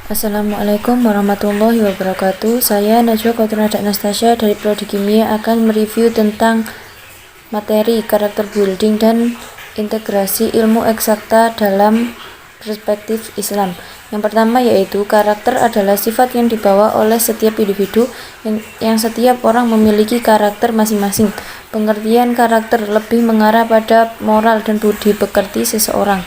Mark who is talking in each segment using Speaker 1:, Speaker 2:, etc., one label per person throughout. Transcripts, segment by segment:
Speaker 1: Assalamualaikum warahmatullahi wabarakatuh. Saya Najwa Qatrina Anastasia dari Prodi Kimia akan mereview tentang materi karakter building dan integrasi ilmu eksakta dalam perspektif Islam. Yang pertama yaitu karakter adalah sifat yang dibawa oleh setiap individu yang setiap orang memiliki karakter masing-masing. Pengertian karakter lebih mengarah pada moral dan budi pekerti seseorang,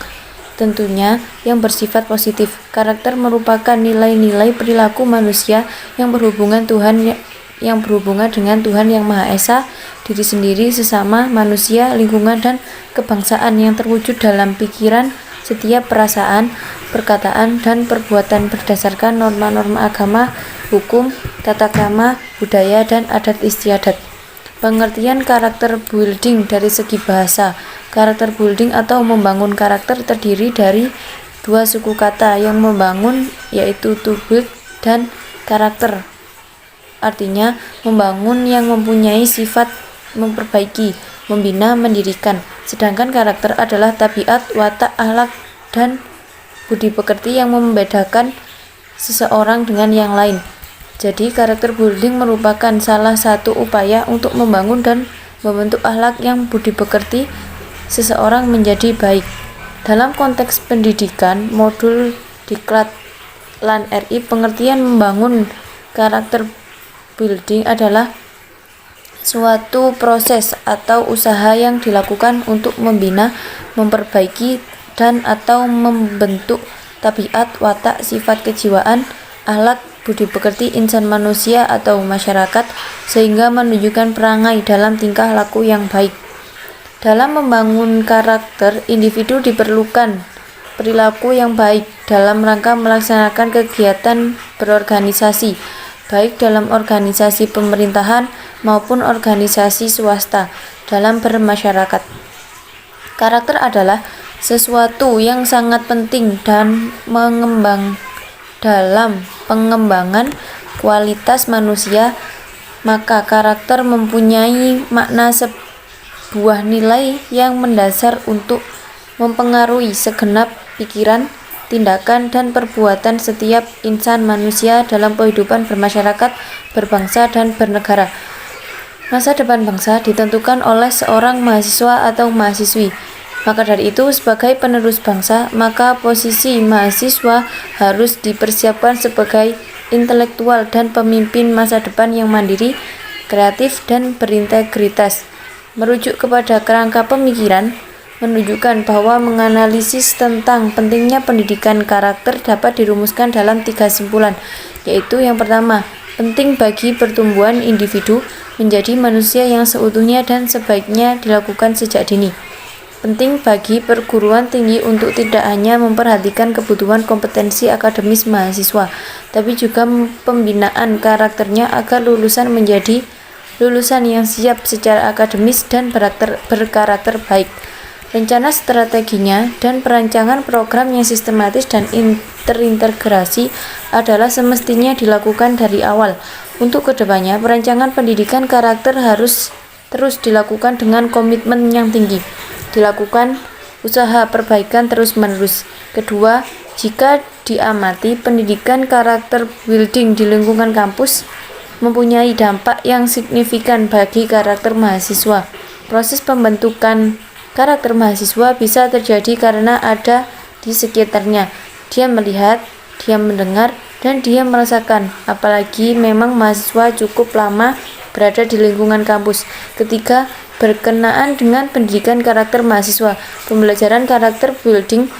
Speaker 1: tentunya yang bersifat positif. Karakter merupakan nilai-nilai perilaku manusia yang berhubungan dengan Tuhan Yang Maha Esa, diri sendiri, sesama manusia, lingkungan, dan kebangsaan yang terwujud dalam pikiran, setiap perasaan, perkataan, dan perbuatan berdasarkan norma-norma agama, hukum, tata krama, budaya, dan adat istiadat. Pengertian karakter building dari segi bahasa. Karakter building atau membangun karakter terdiri dari dua suku kata yang membangun, yaitu to build dan karakter. Artinya, membangun yang mempunyai sifat memperbaiki, membina, mendirikan. Sedangkan karakter adalah tabiat, watak, akhlak, dan budi pekerti yang membedakan seseorang dengan yang lain. Jadi, karakter building merupakan salah satu upaya untuk membangun dan membentuk akhlak yang budi pekerti seseorang menjadi baik. Dalam konteks pendidikan, modul Diklat LAN RI, pengertian membangun karakter building adalah suatu proses atau usaha yang dilakukan untuk membina, memperbaiki, dan atau membentuk tabiat, watak, sifat kejiwaan, akhlak, budi pekerti insan manusia atau masyarakat, sehingga menunjukkan perangai dalam tingkah laku yang baik. Dalam membangun karakter, individu diperlukan perilaku yang baik dalam rangka melaksanakan kegiatan berorganisasi, baik dalam organisasi pemerintahan maupun organisasi swasta dalam bermasyarakat. Karakter adalah sesuatu yang sangat penting dan dalam pengembangan kualitas manusia, maka karakter mempunyai makna sebuah nilai yang mendasar untuk mempengaruhi segenap pikiran, tindakan, dan perbuatan setiap insan manusia dalam kehidupan bermasyarakat, berbangsa, dan bernegara. Masa depan bangsa ditentukan oleh seorang mahasiswa atau mahasiswi. Maka dari itu, sebagai penerus bangsa, maka posisi mahasiswa harus dipersiapkan sebagai intelektual dan pemimpin masa depan yang mandiri, kreatif, dan berintegritas. Merujuk kepada kerangka pemikiran, menunjukkan bahwa menganalisis tentang pentingnya pendidikan karakter dapat dirumuskan dalam 3 kesimpulan, yaitu yang pertama, penting bagi pertumbuhan individu menjadi manusia yang seutuhnya dan sebaiknya dilakukan sejak dini. Penting bagi perguruan tinggi untuk tidak hanya memperhatikan kebutuhan kompetensi akademis mahasiswa, tapi juga pembinaan karakternya agar lulusan menjadi lulusan yang siap secara akademis dan berkarakter baik. Rencana strateginya dan perancangan program yang sistematis dan terintegrasi adalah semestinya dilakukan dari awal. Untuk kedepannya, perancangan pendidikan karakter harus terus dilakukan dengan komitmen yang tinggi. Dilakukan usaha perbaikan terus-menerus. Kedua, jika diamati, pendidikan karakter building di lingkungan kampus mempunyai dampak yang signifikan bagi karakter mahasiswa. Proses pembentukan karakter mahasiswa bisa terjadi karena ada di sekitarnya. Dia melihat, dia mendengar, dan dia merasakan. Apalagi memang mahasiswa cukup lama berada di lingkungan kampus. Ketiga, berkenaan dengan pendidikan karakter mahasiswa, pembelajaran karakter building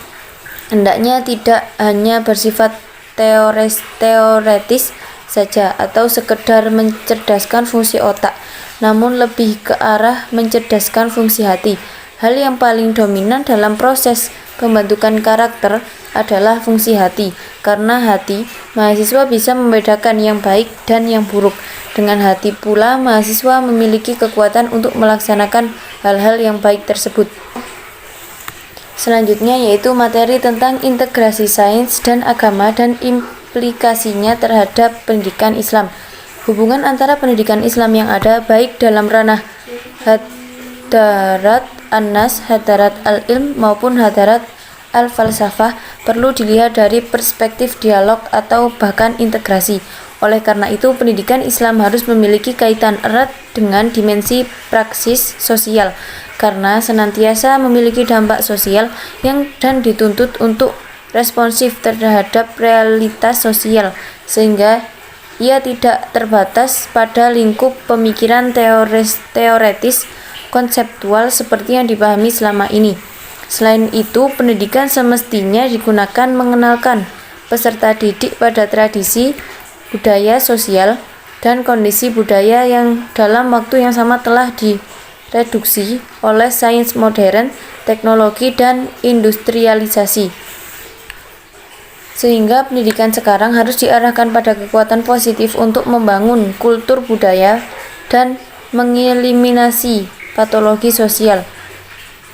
Speaker 1: hendaknya tidak hanya bersifat teoretis saja atau sekedar mencerdaskan fungsi otak, namun lebih ke arah mencerdaskan fungsi hati. Hal yang paling dominan dalam proses pembentukan karakter adalah fungsi hati. Karena hati, mahasiswa bisa membedakan yang baik dan yang buruk. Dengan hati pula, mahasiswa memiliki kekuatan untuk melaksanakan hal-hal yang baik tersebut. Selanjutnya yaitu materi tentang integrasi sains dan agama dan implikasinya terhadap pendidikan Islam. Hubungan antara pendidikan Islam yang ada baik dalam ranah hadarat an-nas, hadarat al-ilm maupun hadarat al-falsafah perlu dilihat dari perspektif dialog atau bahkan integrasi. Oleh karena itu, pendidikan Islam harus memiliki kaitan erat dengan dimensi praksis sosial, karena senantiasa memiliki dampak sosial dan dituntut untuk responsif terhadap realitas sosial, sehingga ia tidak terbatas pada lingkup pemikiran teoretis konseptual seperti yang dipahami selama ini. Selain itu, pendidikan semestinya digunakan mengenalkan peserta didik pada tradisi, budaya sosial, dan kondisi budaya yang dalam waktu yang sama telah direduksi oleh sains modern, teknologi, dan industrialisasi. Sehingga pendidikan sekarang harus diarahkan pada kekuatan positif untuk membangun kultur budaya dan mengeliminasi patologi sosial.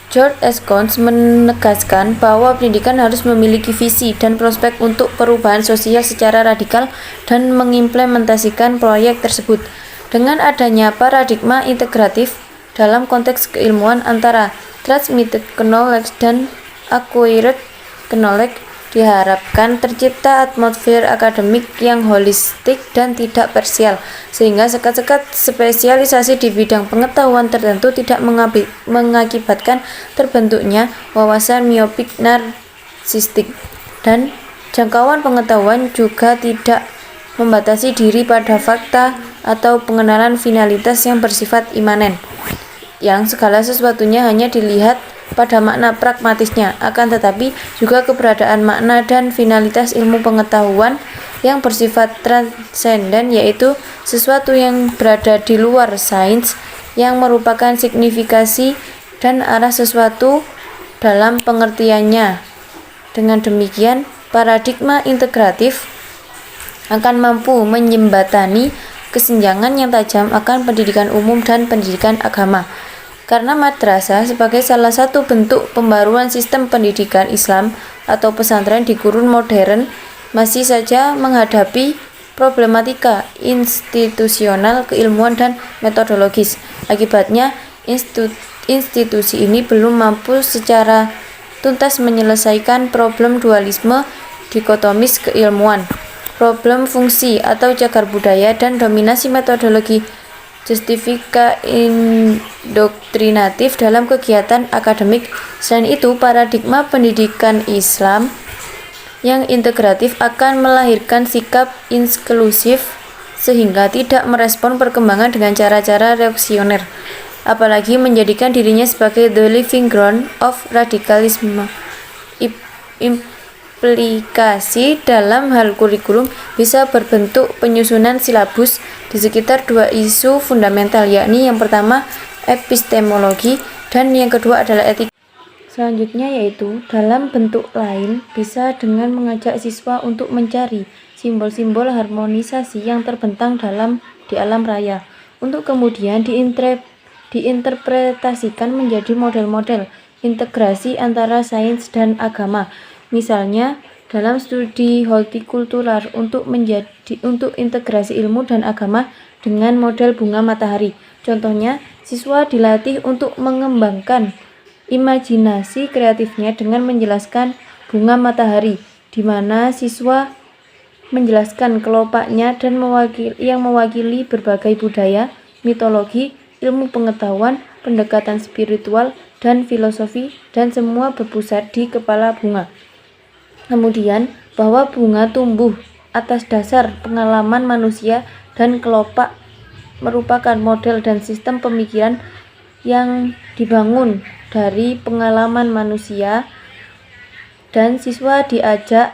Speaker 1: George S. Cons menegaskan bahwa pendidikan harus memiliki visi dan prospek untuk perubahan sosial secara radikal dan mengimplementasikan proyek tersebut. Dengan adanya paradigma integratif dalam konteks keilmuan antara transmitted knowledge dan acquired knowledge, diharapkan tercipta atmosfer akademik yang holistik dan tidak parsial, sehingga sekat-sekat spesialisasi di bidang pengetahuan tertentu tidak mengakibatkan terbentuknya wawasan miopik narsistik, dan jangkauan pengetahuan juga tidak membatasi diri pada fakta atau pengenalan finalitas yang bersifat imanen, yang segala sesuatunya hanya dilihat pada makna pragmatisnya, akan tetapi juga keberadaan makna dan finalitas ilmu pengetahuan yang bersifat transenden, yaitu sesuatu yang berada di luar sains yang merupakan signifikasi dan arah sesuatu dalam pengertiannya. Dengan demikian, paradigma integratif akan mampu menjembatani kesenjangan yang tajam akan pendidikan umum dan pendidikan agama. Karena madrasah sebagai salah satu bentuk pembaruan sistem pendidikan Islam atau pesantren di kurun modern masih saja menghadapi problematika institusional, keilmuan, dan metodologis. Akibatnya, institusi ini belum mampu secara tuntas menyelesaikan problem dualisme dikotomis keilmuan, problem fungsi atau cagar budaya, dan dominasi metodologi justifika indoktrinatif dalam kegiatan akademik. Selain itu, paradigma pendidikan Islam yang integratif akan melahirkan sikap inklusif sehingga tidak merespon perkembangan dengan cara-cara reaksioner, apalagi menjadikan dirinya sebagai the living ground of radikalisme. Implikasi dalam hal kurikulum bisa berbentuk penyusunan silabus di sekitar dua isu fundamental, yakni yang pertama epistemologi dan yang kedua adalah etika. Selanjutnya yaitu dalam bentuk lain bisa dengan mengajak siswa untuk mencari simbol-simbol harmonisasi yang terbentang di alam raya untuk kemudian diinterpretasikan menjadi model-model integrasi antara sains dan agama. Misalnya, dalam studi hortikultural untuk integrasi ilmu dan agama dengan model bunga matahari. Contohnya, siswa dilatih untuk mengembangkan imajinasi kreatifnya dengan menjelaskan bunga matahari, di mana siswa menjelaskan kelopaknya dan yang mewakili berbagai budaya, mitologi, ilmu pengetahuan, pendekatan spiritual, dan filosofi, dan semua berpusat di kepala bunga. Kemudian, bahwa bunga tumbuh atas dasar pengalaman manusia dan kelopak merupakan model dan sistem pemikiran yang dibangun dari pengalaman manusia, dan siswa diajak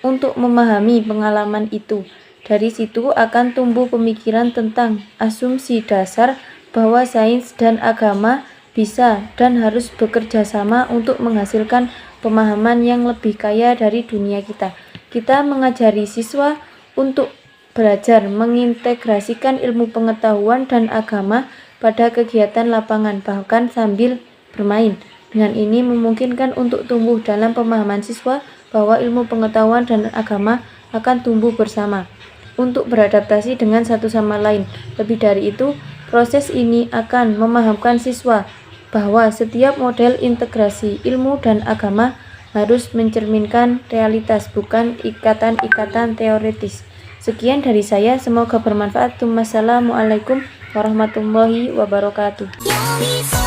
Speaker 1: untuk memahami pengalaman itu. Dari situ akan tumbuh pemikiran tentang asumsi dasar bahwa sains dan agama bisa dan harus bekerja sama untuk menghasilkan pemahaman yang lebih kaya dari dunia kita. Kita mengajari siswa untuk belajar mengintegrasikan ilmu pengetahuan dan agama pada kegiatan lapangan, bahkan sambil bermain. Dengan ini memungkinkan untuk tumbuh dalam pemahaman siswa bahwa ilmu pengetahuan dan agama akan tumbuh bersama untuk beradaptasi dengan satu sama lain. Lebih dari itu, proses ini akan memahamkan siswa bahwa setiap model integrasi ilmu dan agama harus mencerminkan realitas, bukan ikatan-ikatan teoritis. Sekian dari saya, semoga bermanfaat. Wassalamualaikum warahmatullahi wabarakatuh.